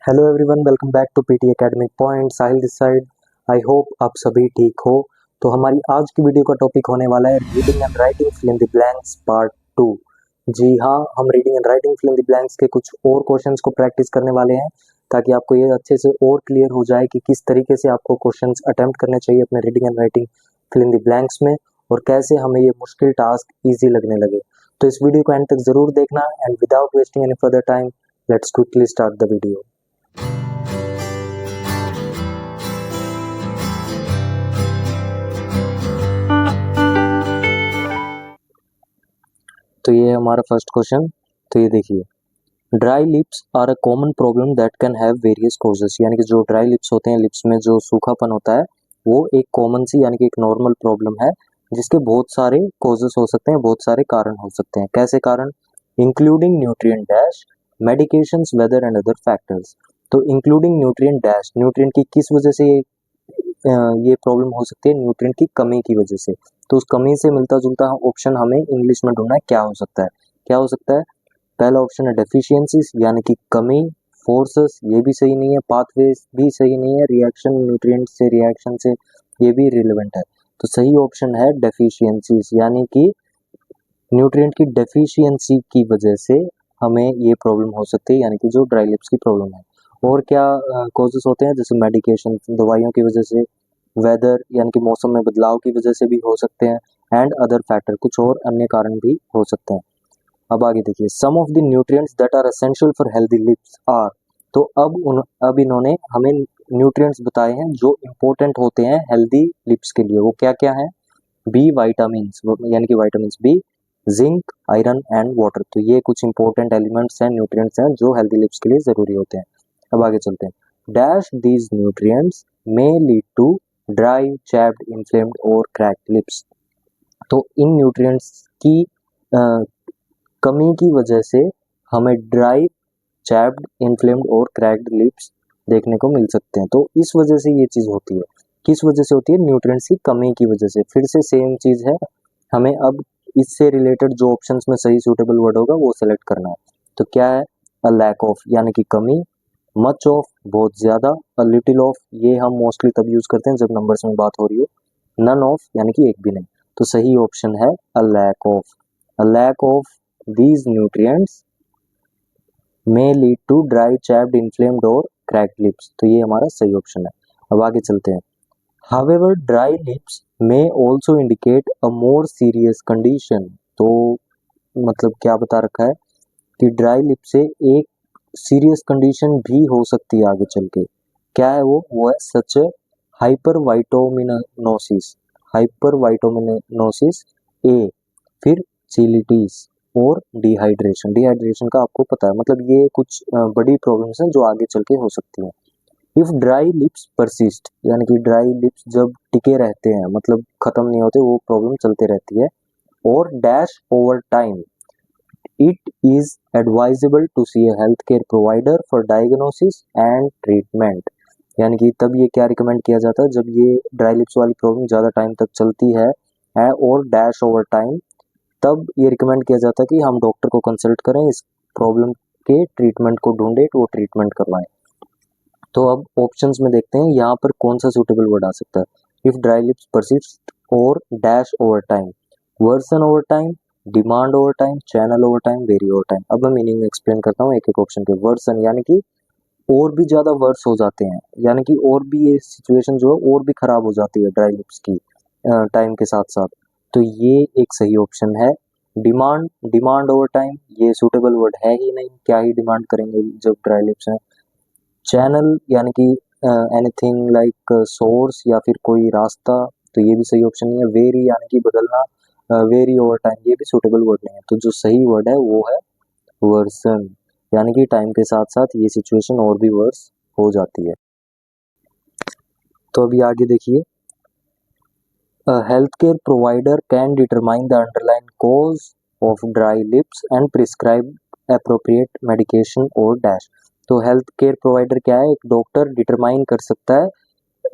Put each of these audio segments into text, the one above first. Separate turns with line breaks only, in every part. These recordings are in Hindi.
Hello everyone, welcome back to PT academic point. Sahil this side. I hope आप सभी ठीक हो। तो हमारी आज की वीडियो का टॉपिक होने वाला है reading and writing fill in the blanks part 2। जी हाँ, हम reading and writing fill in the blanks के कुछ और क्वेश्चंस को प्रैक्टिस करने वाले हैं ताकि आपको ये अच्छे से और क्लियर हो जाए कि किस तरीके से आपको क्वेश्चंस अटेम्प्ट करने चाहिए अपने reading and writing fill in the blanks में, और कैसे हमें ये मुश्किल टास्क ईजी लगने लगे। तो इस वीडियो को एंड तक जरूर देखना and without wasting any further time let's quickly start the video. तो ये है हमारा फर्स्ट क्वेश्चन। तो ये देखिए, dry lips are a common problem that can have various causes. यानी कि जो ड्राई लिप्स होते हैं, लिप्स में जो सूखापन होता है, वो एक कॉमन सी यानी कि एक नॉर्मल प्रॉब्लम है जिसके बहुत सारे कॉजेस हो सकते हैं, बहुत सारे कारण हो सकते हैं। कैसे कारण? Including nutrient dash, medications, weather and other factors. तो इंक्लूडिंग न्यूट्रिएंट डैश, न्यूट्रिएंट की किस वजह से ये प्रॉब्लम हो सकती है? न्यूट्रिएंट की कमी की वजह से। तो उस कमी से मिलता जुलता ऑप्शन हमें इंग्लिश में ढूंढना है, क्या हो सकता है? क्या हो सकता है? पहला ऑप्शन है डेफिशिएंसीज यानी कि कमी, फोर्सेस ये भी सही नहीं है, पाथवेज भी सही नहीं है, रिएक्शन न्यूट्रिएंट से रिएक्शन से ये भी रिलेवेंट है। तो सही ऑप्शन है डेफिशिएंसीज, यानी कि न्यूट्रिएंट की डेफिशिएंसी की वजह से हमें ये प्रॉब्लम हो सकती है, यानी कि जो ड्राई लिप्स की प्रॉब्लम है। और क्या कॉजेस होते हैं? जैसे मेडिकेशन, दवाइयों की वजह से, वेदर यानी कि मौसम में बदलाव की वजह से भी हो सकते हैं, एंड अदर फैक्टर कुछ और अन्य कारण भी हो सकते हैं। अब आगे देखिए, some of the nutrients that are essential for healthy lips are. तो अब इन्होंने हमें न्यूट्रिएंट्स बताए हैं जो इंपॉर्टेंट होते हैं हेल्दी लिप्स के लिए। वो क्या क्या है? बी वाइटामिन्स, यानी कि vitamin B, zinc, iron and water. तो ये कुछ इंपॉर्टेंट एलिमेंट्स हैं, न्यूट्रिएंट्स हैं जो हेल्दी लिप्स के लिए जरूरी होते हैं। अब आगे चलते हैं। Dash these nutrients may lead to dry, chapped, inflamed और क्रैक्ड लिप्स। तो इन न्यूट्रिएंट्स की कमी की वजह से हमें ड्राई, चैप्ड, इन्फ्लेम्ड और क्रैक्ड लिप्स देखने को मिल सकते हैं। तो इस वजह से ये चीज होती है। किस वजह से होती है? न्यूट्रिएंट्स की कमी की वजह से। फिर से सेम चीज है, हमें अब इससे रिलेटेड जो ऑप्शंस में सही सूटेबल वर्ड होगा वो सिलेक्ट करना है। तो क्या है? अ लैक ऑफ यानी कि कमी, मच ऑफ बहुत ज्यादा, अ लिटिल ऑफ ये हम मोस्टली तब यूज करते हैं जब नंबर्स में बात हो रही हो, नन ऑफ यानी कि एक भी नहीं। तो सही ऑप्शन है a lack of. A lack of these nutrients may lead to dry, chapped, inflamed और cracked lips। तो ये हमारा सही ऑप्शन है। अब आगे चलते हैं। However, dry lips may also indicate a more serious condition। तो मतलब क्या बता रखा है कि ड्राई लिप से एक सीरियस कंडीशन भी हो सकती है आगे चल के। क्या है वो है सच हाइपर वाइटोमिनोसिस, हाइपर वाइटोमिनोसिस ए, फिर चिलिटीज और डिहाइड्रेशन। डिहाइड्रेशन का आपको पता है, मतलब ये कुछ बड़ी प्रॉब्लम्स हैं जो आगे चल के हो सकती हैं। इफ ड्राई लिप्स परसिस्ट, यानी कि ड्राई लिप्स जब टिके रहते हैं, मतलब खत्म नहीं होते, वो प्रॉब्लम चलते रहती है। और dash over time, it is advisable to see a health care provider for diagnosis and treatment. यानी कि तब ये क्या रिकमेंड किया जाता है? जब ये ड्राई लिप्स वाली प्रॉब्लम ज़्यादा टाइम तक चलती है और डैश ओवर टाइम, तब ये रिकमेंड किया जाता है कि हम डॉक्टर को कंसल्ट करें, इस प्रॉब्लम के ट्रीटमेंट को ढूंढे, तो वो ट्रीटमेंट करवाएं। तो अब ऑप्शंस में देखते हैं यहाँ पर कौन सा सूटेबल वर्ड आ सकता है। इफ ड्राई लिप्स परसिस्ट और dash over time, worsen over time, demand over time, channel over time, vary over time. अब मैं मीनिंग एक्सप्लेन करता हूँ एक एक ऑप्शन के। वर्सन यानी कि और भी ज्यादा वर्स हो जाते हैं, यानी कि और भी ये सिचुएशन जो है और भी खराब हो जाती है ड्राई लिप्स की टाइम के साथ साथ। तो ये एक सही ऑप्शन है। डिमांड, डिमांड ओवर टाइम ये सूटेबल वर्ड है ही नहीं, क्या ही डिमांड करेंगे जब ड्राई लिप्स हैं। चैनल यानी कि एनीथिंग लाइक सोर्स या फिर कोई रास्ता, तो ये भी सही ऑप्शन नहीं है। वेरी यानी कि बदलना, वेरी ओवर टाइम ये भी सूटेबल वर्ड नहीं है। तो जो सही वर्ड है वो है वर्सन, यानी कि टाइम के साथ साथ ये सिचुएशन और भी वर्स हो जाती है। तो अभी आगे देखिए, health care provider can determine the underline cause of dry lips and prescribe appropriate medication और डैश। तो हेल्थ केयर प्रोवाइडर क्या है? एक डॉक्टर डिटरमाइन कर सकता है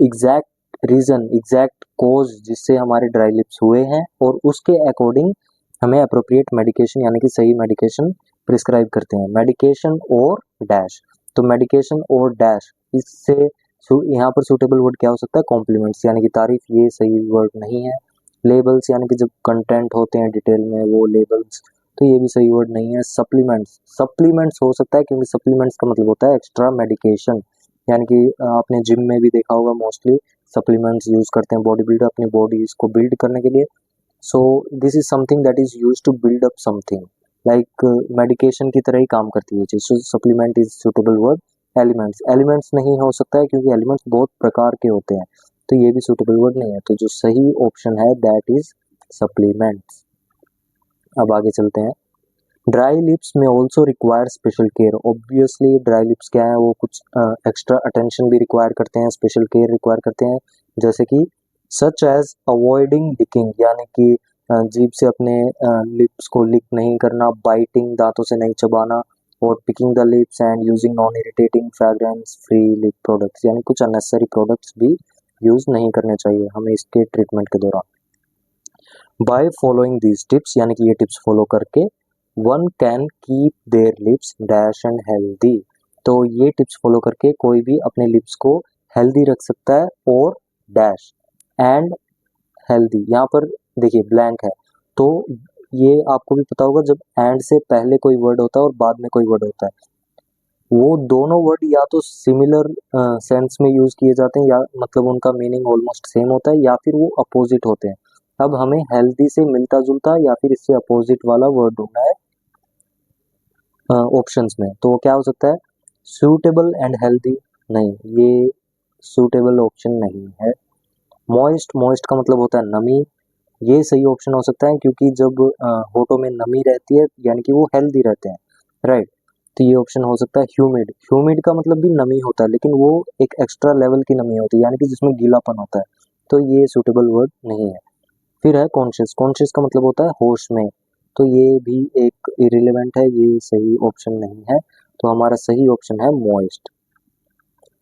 एग्जैक्ट रीजन, एग्जैक्ट कॉज जिससे हमारे ड्राई लिप्स हुए हैं, और उसके अकॉर्डिंग हमें अप्रोप्रिएट मेडिकेशन यानी कि सही मेडिकेशन प्रिस्क्राइब करते हैं। मेडिकेशन और डैश, तो मेडिकेशन और डैश, इससे यहाँ पर सूटेबल वर्ड क्या हो सकता है, कॉम्प्लीमेंट्स यानी कि तारीफ, ये सही वर्ड नहीं है। लेबल्स यानी कि जब कंटेंट होते हैं डिटेल में वो लेबल्स, तो ये भी सही वर्ड नहीं है। सप्लीमेंट्स, सप्लीमेंट्स हो सकता है क्योंकि सप्लीमेंट्स का मतलब होता है एक्स्ट्रा मेडिकेशन, यानी कि आपने जिम में भी देखा होगा मोस्टली सप्लीमेंट्स यूज करते हैं बॉडी बिल्डर अपनी बॉडी को बिल्ड करने के लिए। So this is something that is use to build up something, like medication की तरह ही काम करती है चीज। So supplement is suitable word. Elements, elements नहीं हो सकता है क्योंकि एलिमेंट्स बहुत प्रकार के होते हैं, तो ये भी सुटेबल वर्ड नहीं है। तो जो सही ऑप्शन है दैट इज सप्लीमेंट्स। अब आगे चलते हैं। ड्राई लिप्स में also require special care. Obviously dry lips क्या है, वो कुछ एक्स्ट्रा अटेंशन भी रिक्वायर करते हैं, स्पेशल केयर रिक्वायर करते हैं, जैसे कि सच एज अवॉइडिंग लिकिंग, यानी कि जीभ से अपने लिप्स को लिक नहीं करना, बाइटिंग, दांतों से नहीं चबाना, और picking the lips and using non irritating fragrance free lip products, यानी कुछ अननेसेसरी प्रोडक्ट्स भी यूज नहीं करने चाहिए हमें इसके ट्रीटमेंट के दौरान। बाय फॉलोइंग दीज टिप्स, यानी कि ये टिप्स फॉलो करके one can keep their lips dash and healthy. तो ये टिप्स फॉलो करके कोई भी अपने लिप्स को हेल्दी रख सकता है, और डैश एंड हेल्दी, यहाँ पर देखिए ब्लैंक है, तो ये आपको भी पता होगा जब एंड से पहले कोई वर्ड होता है और बाद में कोई वर्ड होता है, वो दोनों वर्ड या तो सिमिलर सेंस में यूज किए जाते हैं, या मतलब उनका मीनिंग ऑलमोस्ट सेम होता है, या फिर वो अपोजिट होते हैं। अब हमें हेल्दी से मिलता जुलता या फिर इससे अपोजिट वाला वर्ड ढूंढना है ऑप्शंस में। तो वो क्या हो सकता है, सूटेबल एंड हेल्दी, नहीं ये सूटेबल ऑप्शन नहीं है। मॉइस्ट, मॉइस्ट का मतलब होता है नमी, ये सही ऑप्शन हो सकता है क्योंकि जब होठों में नमी रहती है यानी कि वो हेल्दी रहते हैं, राइट। तो ये ऑप्शन हो सकता है। ह्यूमिड, ह्यूमिड का मतलब भी नमी होता है लेकिन वो एक एक्स्ट्रा लेवल की नमी होती है, यानी कि जिसमें गीलापन होता है, तो ये सूटेबल वर्ड नहीं है। फिर है कॉन्शियस, कॉन्शियस का मतलब होता है होश में, तो ये भी एक इरिलेवेंट है, ये सही ऑप्शन नहीं है। तो हमारा सही ऑप्शन है मॉइस्ट,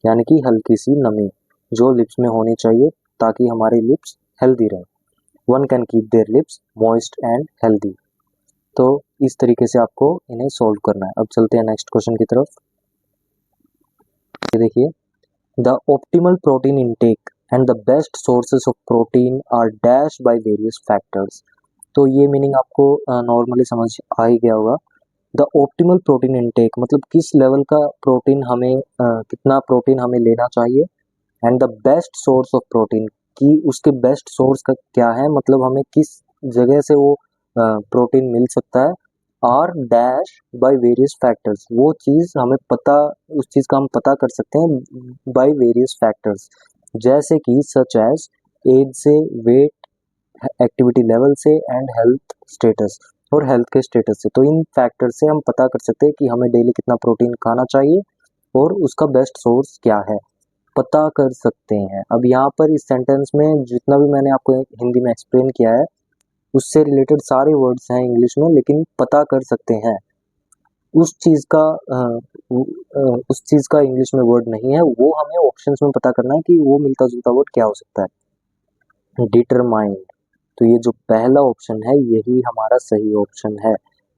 यानी कि हल्की सी नमी जो लिप्स में होनी चाहिए ताकि हमारे लिप्स हेल्दी रहे। One can keep their lips moist and healthy. तो इस तरीके से आपको इन्हें सॉल्व करना है। अब चलते हैं नेक्स्ट क्वेश्चन की तरफ। ये देखिए, the optimal protein intake and the best sources of protein are dash by various factors. तो ये मीनिंग आपको नॉर्मली समझ आ ही गया होगा। द ऑप्टिमल प्रोटीन इनटेक मतलब किस लेवल का प्रोटीन हमें कितना प्रोटीन हमें लेना चाहिए, and the best source of protein कि उसके बेस्ट सोर्स का क्या है, मतलब हमें किस जगह से वो प्रोटीन मिल सकता है, are dash by various factors, वो चीज़ हमें पता, उस चीज़ का हम पता कर सकते हैं बाय वेरियस फैक्टर्स, जैसे कि सच एज एज से, वेट, एक्टिविटी लेवल से, एंड हेल्थ स्टेटस, और हेल्थ के स्टेटस से। तो इन फैक्टर से हम पता कर सकते हैं कि हमें डेली कितना प्रोटीन खाना चाहिए और उसका बेस्ट सोर्स क्या है, पता कर सकते हैं। अब यहाँ पर इस सेंटेंस में जितना भी मैंने आपको हिंदी में एक्सप्लेन किया है उससे रिलेटेड सारे वर्ड्स हैं इंग्लिश में, लेकिन पता कर सकते हैं उस चीज़ का इंग्लिश में वर्ड नहीं है, वो हमें ऑप्शंस में पता करना है कि वो मिलता जुलता वर्ड क्या हो सकता है। डिटरमाइंड, तो ये जो पहला ऑप्शन है यही हमारा सही ऑप्शन है।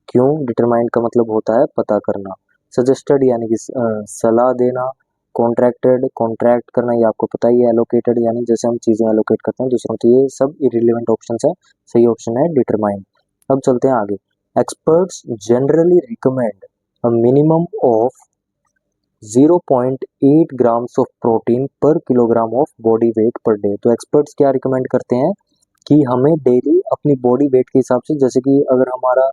क्यों, डिटरमाइंड का मतलब होता है पता करना। सजेस्टेड यानी कि सलाह देना, कॉन्ट्रैक्टेड, कॉन्ट्रैक्ट करना, ये आपको पता ही है। एलोकेटेड यानी जैसे हम चीज़ें एलोकेट करते हैं दूसरों, तो ये सब इरिलेवेंट ऑप्शंस है। सही ऑप्शन है डिटरमाइंड। अब चलते हैं आगे। Experts generally recommend a minimum of 0.8 grams of protein per kilogram of body weight per day. तो एक्सपर्ट्स क्या रिकमेंड करते हैं कि हमें डेली अपनी बॉडी वेट के हिसाब से, जैसे कि अगर हमारा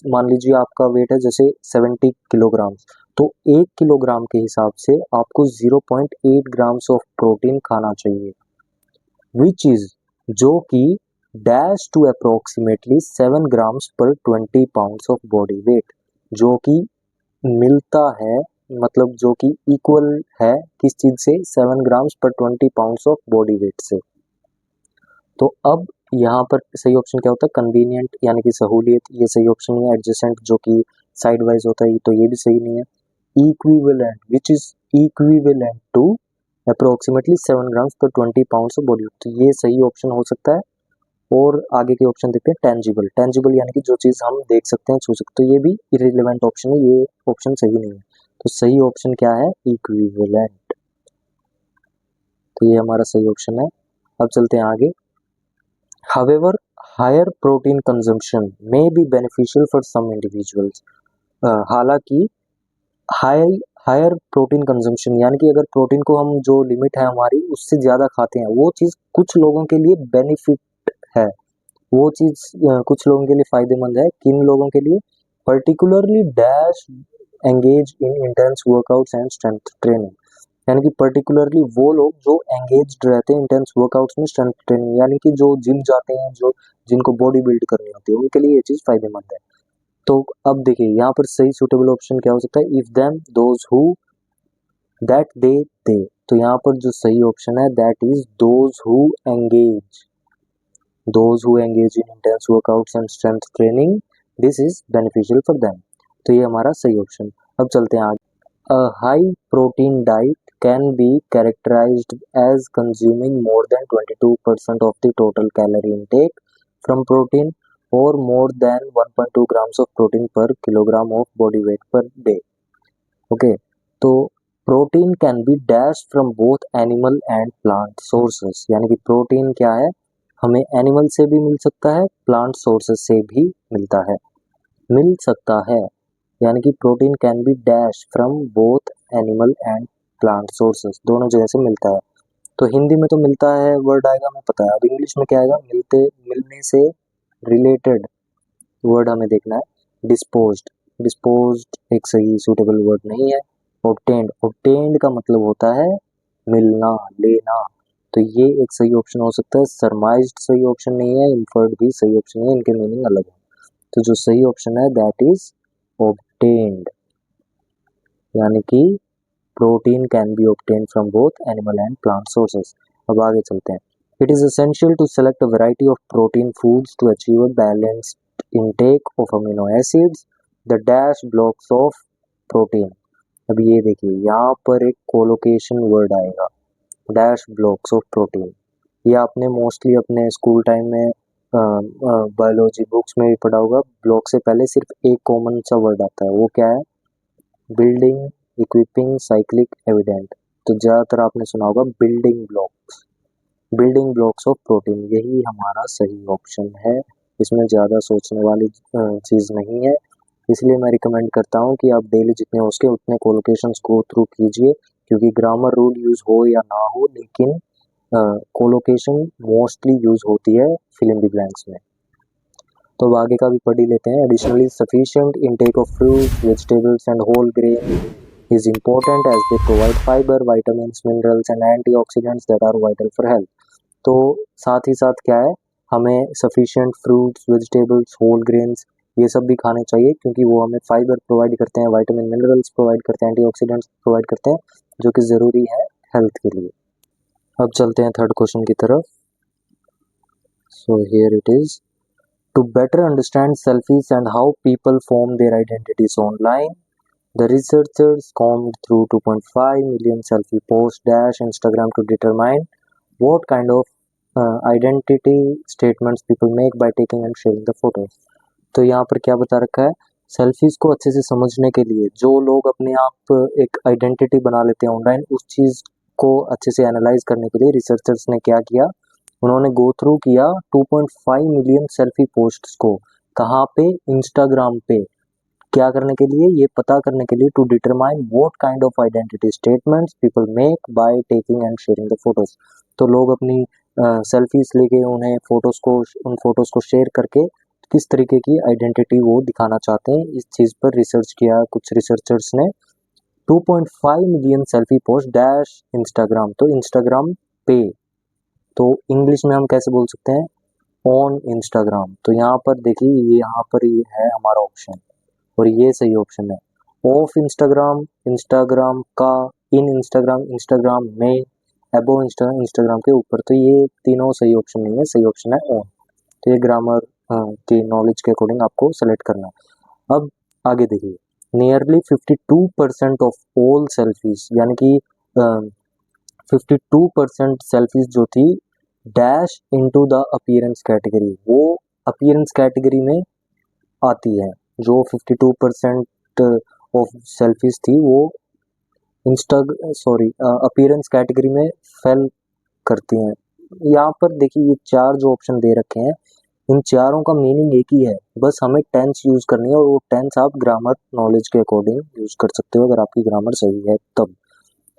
मान लीजिए आपका वेट है जैसे 70 किलोग्राम, तो 1 किलोग्राम के हिसाब से आपको 0.8 ग्राम्स ऑफ प्रोटीन खाना चाहिए, विच इज, जो कि dash to approximately 7 grams per 20 pounds of body wait, जो कि मिलता है, मतलब जो कि इक्वल है किस चीज से, 7 grams per 20 pounds of body wait से। तो अब यहाँ पर सही ऑप्शन क्या होता है, कन्वीनियंट यानी कि सहूलियत, ये सही ऑप्शन नहीं है। एडजेसेंट जो कि साइड वाइज होता है, तो ये भी सही नहीं है। Equivalent which is equivalent to approximately 7 grams per 20 pounds of body wait, तो ये सही ऑप्शन हो सकता है। और आगे के ऑप्शन देखते हैं, टेंजिबल। टेंजिबल यानी कि जो चीज हम देख सकते हैं, छू सकते हैं, तो ये भी इररिलेवेंट ऑप्शन है, ये ऑप्शन सही नहीं है। तो सही ऑप्शन क्या है, इक्विवेलेंट। तो ये हमारा सही ऑप्शन है। अब चलते हैं आगे। However higher protein consumption may be beneficial for some individuals. हालांकि हाई हायर प्रोटीन कंजम्पशन यानी कि अगर प्रोटीन को हम जो लिमिट है हमारी उससे ज्यादा खाते हैं, वो चीज कुछ लोगों के लिए बेनिफिट है, वो चीज कुछ लोगों के लिए फायदेमंद है। किन लोगों के लिए, particularly dash engage in intense workouts and strength training. यानी कि पर्टिकुलरली वो लोग जो एंगेज्ड रहते हैं इंटेंस वर्कआउट्स में, स्ट्रेंथ ट्रेनिंग, यानी कि जो जिम जाते हैं, जो जिनको बॉडी बिल्ड करनी होती है, उनके लिए ये चीज फायदेमंद है। तो अब देखिए यहाँ पर सही सुटेबल ऑप्शन क्या हो सकता है, if them those who that they. तो यहाँ पर जो सही ऑप्शन है that is those who engage in intense workouts and strength training, this is beneficial for them. तो ये हमारा सही ऑप्शन। अब चलते हैं आगे। A high protein diet can be characterised as consuming more than 22% of the total calorie intake from protein और more than 1.2 grams of protein per kilogram of body weight per day. Okay, तो protein can be dash from both animal and plant sources. यानी कि प्रोटीन क्या है, हमें एनिमल से भी मिल सकता है, प्लांट सोर्सेस से भी मिल सकता है। यानी कि protein can be dash from both animal and plant sources, दोनों जगह से मिलता है। तो हिंदी में तो मिलता है वर्ड आएगा, हमें पता है। अब इंग्लिश में क्या आएगा, मिलने से रिलेटेड वर्ड हमें देखना है। डिस्पोज्ड, डिस्पोज्ड एक सही सूटेबल वर्ड नहीं है। ऑब्टेन्ड, ऑब्टेन्ड का मतलब होता है मिलना, लेना। तो ये एक सही ऑप्शन हो सकता है। सरमाइज्ड सही ऑप्शन नहीं है, इन्फर्ड भी सही ऑप्शन नहीं है, इनके मीनिंग अलग है। तो जो सही ऑप्शन है दैट इज ऑब्टेन्ड, यानी कि protein can be obtained from both animal and plant sources. अब आगे चलते हैं। It is essential to select a variety of protein foods to achieve a balanced intake of amino acids, the dash blocks of protein। अब ये देखिए यहाँ पर एक कोलोकेशन वर्ड आएगा, डैश ब्लॉक्स ऑफ प्रोटीन। ये आपने मोस्टली अपने स्कूल टाइम में बायोलॉजी बुक्स में भी पढ़ा होगा। ब्लॉक से पहले सिर्फ एक कॉमन सा वर्ड आता है, वो क्या है, बिल्डिंग, इक्विपिंग, साइक्लिक, एविडेंट। तो ज़्यादातर आपने सुना होगा building blocks, building blocks of protein, यही हमारा सही ऑप्शन है। इसमें ज़्यादा सोचने वाली चीज़ नहीं है। इसलिए मैं रिकमेंड करता हूँ कि आप डेली जितने हो सके उतने कोलोकेशंस गो थ्रू कीजिए, क्योंकि ग्रामर रूल यूज़ हो या ना हो, लेकिन कोलोकेशन मोस्टली यूज़ होती है फिल इन द ब्लैंक्स में। तो अब आगे का भी पढ़ ही लेते हैं। Additionally sufficient intake of fruits, vegetables and whole grain is important as they provide fiber, vitamins, minerals and antioxidants that are vital for health। तो साथ ही साथ क्या है, हमें sufficient fruits, vegetables, whole grains ये सब भी खाने चाहिए, क्योंकि वो हमें फाइबर प्रोवाइड करते हैं, विटामिन मिनरल्स प्रोवाइड करते हैं, एंटीऑक्सीडेंट्स प्रोवाइड करते हैं, जो कि ज़रूरी है हेल्थ के लिए। अब चलते हैं थर्ड क्वेश्चन की तरफ। So here it is, to better understand selfies and how people form their identities online, the researchers combed through 2.5 million selfie posts dash Instagram to determine what kind of identity statements people make by taking and sharing the photos। तो यहाँ पर क्या बता रखा है, सेल्फीज को अच्छे से समझने के लिए जो लोग अपने आप एक आइडेंटिटी बना लेते हैं ऑनलाइन, उस चीज़ को अच्छे से एनालाइज करने के लिए रिसर्चर्स ने क्या किया, उन्होंने गो थ्रू किया 2.5 मिलियन सेल्फी पोस्ट्स को। कहाँ पे, इंस्टाग्राम पे। क्या करने के लिए, ये पता करने के लिए, to determine what kind of identity statements people make by taking and sharing the photos. तो लोग अपनी सेल्फीज लेके उन फोटोज को शेयर करके किस तरीके की आइडेंटिटी वो दिखाना चाहते हैं, इस चीज़ पर रिसर्च किया कुछ रिसर्चर्स ने। 2.5 million selfie post dash Instagram, तो इंस्टाग्राम पे, तो इंग्लिश में हम कैसे बोल सकते हैं, ऑन इंस्टाग्राम। तो यहाँ पर देखिए, ये यहाँ पर ये है हमारा ऑप्शन, और ये सही ऑप्शन है। ऑफ इंस्टाग्राम, इंस्टाग्राम का, इन इंस्टाग्राम, इंस्टाग्राम में, अबो इंस्टाग्राम, इंस्टाग्राम के ऊपर। तो ये तीनों सही ऑप्शन नहीं है, सही ऑप्शन है ऑन। तो ये ग्रामर की नॉलेज के अकॉर्डिंग आपको सेलेक्ट करना है। अब आगे देखिए, नियरली 52% ऑफ ऑल सेल्फीज, यानी कि 52% सेल्फीज जो थी dash into the appearance category, वो अपीयरेंस कैटेगरी में आती है। जो 52% ऑफ सेल्फीज थी वो अपीयरेंस कैटेगरी में फेल करती हैं। यहाँ पर देखिए ये चार जो ऑप्शन दे रखे हैं, इन चारों का मीनिंग एक ही है, बस हमें टेंस यूज करनी है, और वो टेंस आप ग्रामर नॉलेज के अकॉर्डिंग यूज कर सकते हो अगर आपकी ग्रामर सही है तब।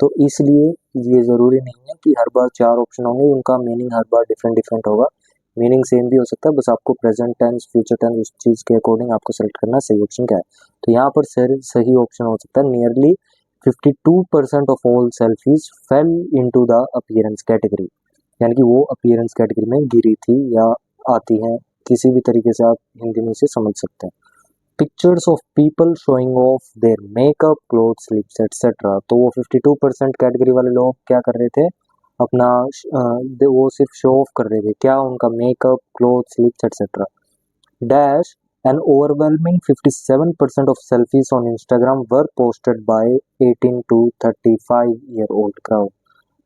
तो इसलिए ये जरूरी नहीं है कि हर बार चार ऑप्शन होंगे उनका मीनिंग हर बार डिफरेंट डिफरेंट होगा, मीनिंग सेम भी हो सकता है, बस आपको प्रेजेंट टेंस फ्यूचर टेंस उस चीज के अकॉर्डिंग आपको सेलेक्ट करना सही ऑप्शन क्या है। तो यहाँ पर सही ऑप्शन हो सकता है nearly 52% of all selfies fail into the appearance category, यानी कि वो अपीयरेंस कैटेगरी में गिरी थी या आती है, किसी भी तरीके से आप हिंदी में इसे समझ सकते हैं। Pictures of people showing of their makeup clothes lips etcetera, तो वो 52% कैटेगरी वाले लोग क्या कर रहे थे, अपना वो सिर्फ शो ऑफ कर रहे थे, क्या, उनका makeup clothes lips etcetera. Dash N overwhelming 57% of selfies on Instagram were posted bye 18 to 35 year old crowd,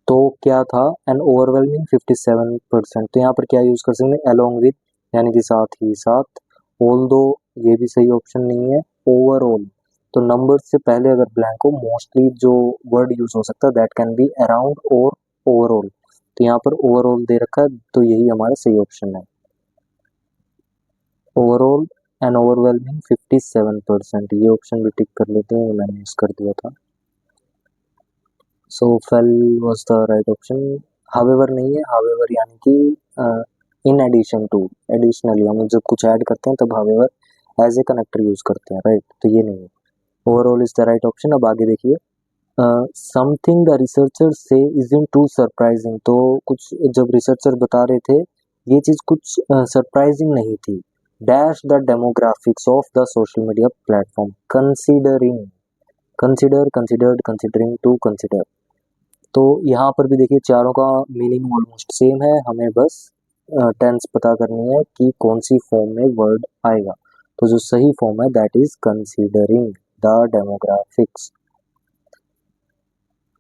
तो क्या था, एन ओवरवेलमिंग 57%, तो यहाँ पर क्या यूज कर सकते हैं, अलोंग विद यानी कि साथ ही साथ, ऑल दो ये भी सही ऑप्शन नहीं है, ओवरऑल, तो नंबर से पहले अगर ब्लैंक हो, मोस्टली जो वर्ड यूज हो सकता है दैट कैन बी अराउंड और ओवरऑल, तो यहाँ पर ओवरऑल दे रखा है, तो यही हमारा सही ऑप्शन है, ओवरऑल एन ओवरवेलमिंग 57%, ये ऑप्शन भी टिक कर लेते हैं, मैंने मिस कर दिया था। So fail was the right option, however नहीं है, हावेवर यानी कि इन एडिशन टू, एडिशनली हम जब कुछ ऐड करते हैं तब however as a connector use करते हैं, राइट, तो ये नहीं है, overall is the right option. अब आगे देखिए, something the researcher say isn't too surprising, तो कुछ जब रिसर्चर बता रहे थे ये चीज कुछ सरप्राइजिंग नहीं थी, dash the demographics of the social media platform considering, consider considered considering to consider, तो यहाँ पर भी देखिए चारों का मीनिंग ऑलमोस्ट सेम है, हमें बस टेंस पता करनी है कि कौन सी फॉर्म में वर्ड आएगा, तो जो सही फॉर्म है that is considering the demographics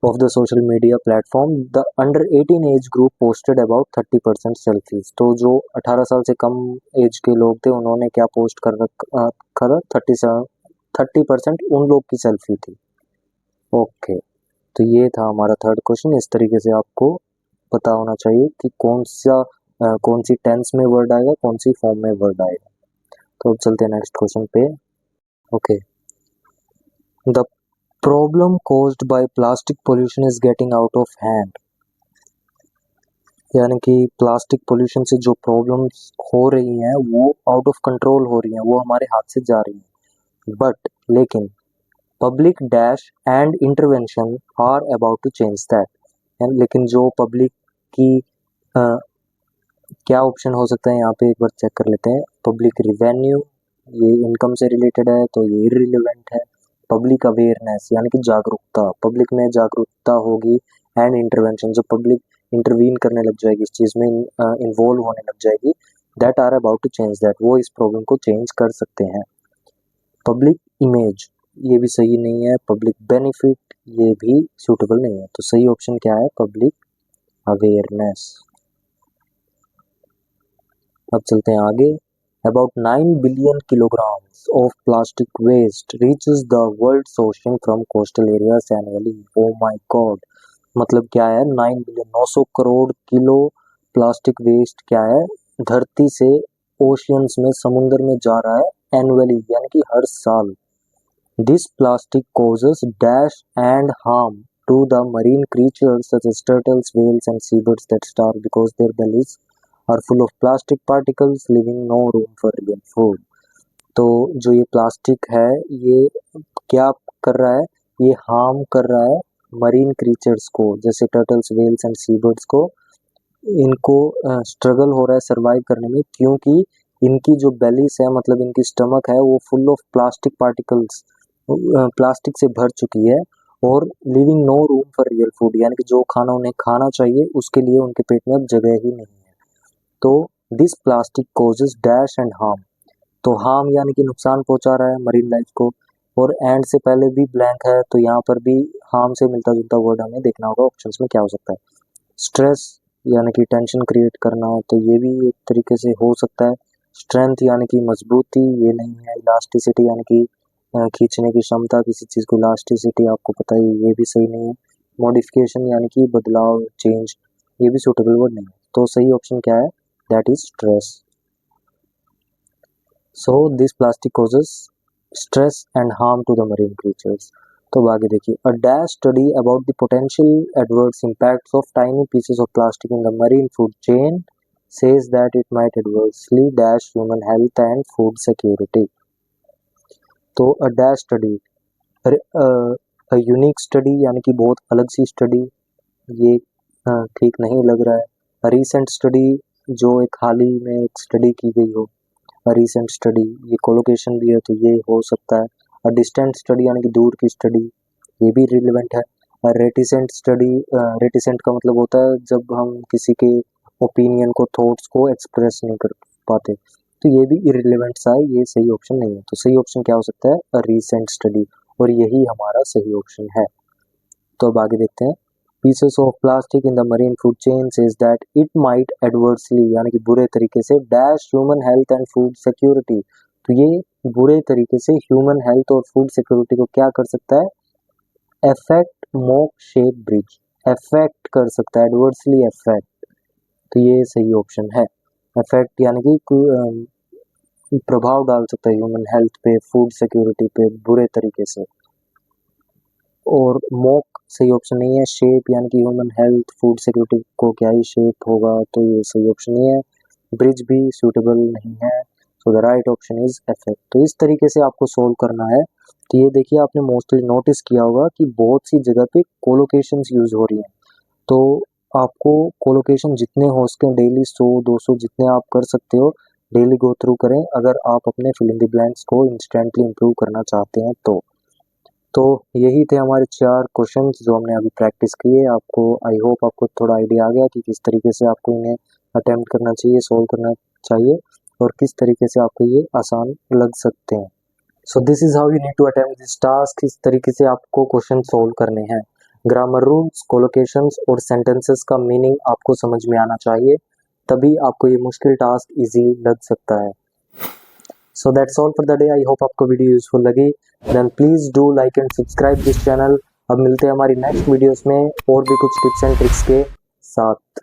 of the social media platform, the under 18 age group posted about 30% selfies, तो जो 18 साल से कम एज के लोग थे उन्होंने क्या पोस्ट कर रखा था, 30% उन लोग की सेल्फी थी। ओके, तो ये था हमारा थर्ड क्वेश्चन, इस तरीके से आपको पता होना चाहिए कि कौन सी टेंस में वर्ड आएगा, कौन सी फॉर्म में वर्ड आएगा। तो अब चलते हैं नेक्स्ट क्वेश्चन पे। Okay, the problem caused by plastic pollution is getting out of hand, यानी कि प्लास्टिक पोल्यूशन से जो प्रॉब्लम्स हो रही हैं वो आउट ऑफ कंट्रोल हो रही हैं, वो हमारे हाथ से जा रही हैं, बट लेकिन public dash and intervention are about to change that, लेकिन जो पब्लिक की क्या ऑप्शन हो सकता है यहाँ पे एक बार चेक कर लेते हैं, पब्लिक रिवेन्यू, ये इनकम से रिलेटेड है तो ये इररिलेवेंट है, पब्लिक अवेयरनेस यानी कि जागरूकता, पब्लिक में जागरूकता होगी, एंड इंटरवेंशन जो पब्लिक इंटरवीन करने लग जाएगी, इस चीज में इन्वॉल्व होने लग जाएगी, that are about to change that, वो इस प्रॉब्लम को चेंज कर सकते हैं। पब्लिक इमेज ये भी सही नहीं है, पब्लिक बेनिफिट ये भी सूटेबल नहीं है, तो सही ऑप्शन क्या है, पब्लिक अवेयरनेस। अब चलते हैं आगे, about 9 billion kilograms of plastic waste reaches the world ocean from coastal areas annually, oh my God, मतलब क्या है, 9 billion 900 crore kilo plastic waste क्या है, धरती से ओशियंस में, समुद्र में जा रहा है एनुअली यानी कि हर साल। This plastic causes dash and harm to the marine creatures such as turtles, whales and seabirds that starve because their bellies are full of plastic particles, leaving no room for real food। तो जो ये प्लास्टिक है ये क्या कर रहा है, ये हार्म कर रहा है मरीन क्रीचर्स को, जैसे टर्टल्स, वेल्स एंड सीबर्ड्स को, इनको स्ट्रगल हो रहा है सरवाइव करने में, क्योंकि इनकी जो बेलीज है मतलब इनकी स्टमक है वो full of plastic particles, plastic से भर चुकी है, और living no room for real food, यानी कि जो खाना उन्हें खाना चाहिए उसके लिए उनके पेट में अब जगह ही नहीं है। तो this plastic causes dash and harm, तो हार्म यानी कि नुकसान पहुंचा रहा है मरीन लाइफ को, और एंड से पहले भी ब्लैंक है तो यहाँ पर भी हार्म से मिलता जुलता वर्ड हमें देखना होगा ऑप्शंस में क्या हो सकता है, स्ट्रेस यानी कि टेंशन क्रिएट करना, तो ये भी एक तरीके से हो सकता है। स्ट्रेंथ यानी कि मजबूती, ये नहीं है। इलास्टिसिटी यानी कि खींचने की क्षमता, किसी चीज़ को इलास्टिसिटी आपको पता ही, ये भी सही नहीं है। मॉडिफिकेशन यानी कि बदलाव, चेंज, ये भी सूटेबल वर्ड नहीं है। तो सही ऑप्शन क्या है? That is stress. So this plastic causes stress and harm to the marine creatures. तो आगे देखिए, a dash study about the potential adverse impacts of tiny pieces of plastic in the marine food chain says that it might adversely dash human health and food security. तो अ dash study, a unique study यानी कि बहुत अलग सी स्टडी, ये ठीक नहीं लग रहा है। रिसेंट स्टडी, जो एक हाल ही में एक स्टडी की गई हो, रिसेंट स्टडी, ये कोलोकेशन भी है तो ये हो सकता है। अ डिस्टेंट स्टडी यानी कि दूर की स्टडी, ये भी रिलेवेंट है। रेटिसेंट स्टडी, रेटिसेंट का मतलब होता है जब हम किसी के ओपिनियन को, थॉट्स को एक्सप्रेस नहीं कर पाते, तो ये भी इरिलेवेंट सा है, ये सही ऑप्शन नहीं है। तो सही ऑप्शन क्या हो सकता है? अ रीसेंट स्टडी, और यही हमारा सही ऑप्शन है। तो अब आगे देखते हैं। Pieces of plastic in the marine food chain says that it might adversely, यानी कि बुरे तरीके से, dash human health and food security. तो ये बुरे तरीके से ह्यूमन हेल्थ और फूड सिक्योरिटी को क्या कर सकता है? Affect mock shape bridge, affect कर सकता है, एडवर्सली अफेक्ट। तो ये सही ऑप्शन है। अफेक्ट यानी कि प्रभाव डाल सकता है ह्यूमन हेल्थ पे, फूड सिक्योरिटी पे बुरे तरीके से। और मॉक सही ऑप्शन नहीं है। शेप यानी कि ह्यूमन हेल्थ, फूड सिक्योरिटी को क्या ही शेप होगा, तो ये सही ऑप्शन नहीं है। ब्रिज भी सूटेबल नहीं है। So the right option is affect. तो इस तरीके से आपको सोल्व करना है। तो ये देखिए, आपने मोस्टली नोटिस किया होगा कि बहुत सी जगह पे कोलोकेशंस यूज हो रही हैं। तो आपको कोलोकेशन जितने हो सके डेली 100-200 जितने आप कर सकते हो डेली गो थ्रू करें, अगर आप अपने फिल इन द ब्लैंक्स को इंस्टेंटली इम्प्रूव करना चाहते हैं तो यही थे हमारे 4 क्वेश्चंस जो हमने अभी प्रैक्टिस किए। आपको, आई होप आपको थोड़ा आइडिया आ गया कि किस तरीके से आपको इन्हें अटेम्प्ट करना चाहिए, सोल्व करना चाहिए, और किस तरीके से आपको ये आसान लग सकते हैं। So this is how you need to attempt this task. इस तरीके से आपको क्वेश्चन सोल्व करने हैं। ग्रामर रूल्स, कोलोकेशंस और सेंटेंसेस का मीनिंग आपको समझ में आना चाहिए, तभी आपको ये मुश्किल टास्क इजी लग सकता है। So that's all for the day. I hope आपको वीडियो यूजफुल लगी। Then please do like and subscribe this channel. अब मिलते हैं हमारी नेक्स्ट वीडियोस में और भी कुछ टिप्स एंड ट्रिक्स के साथ।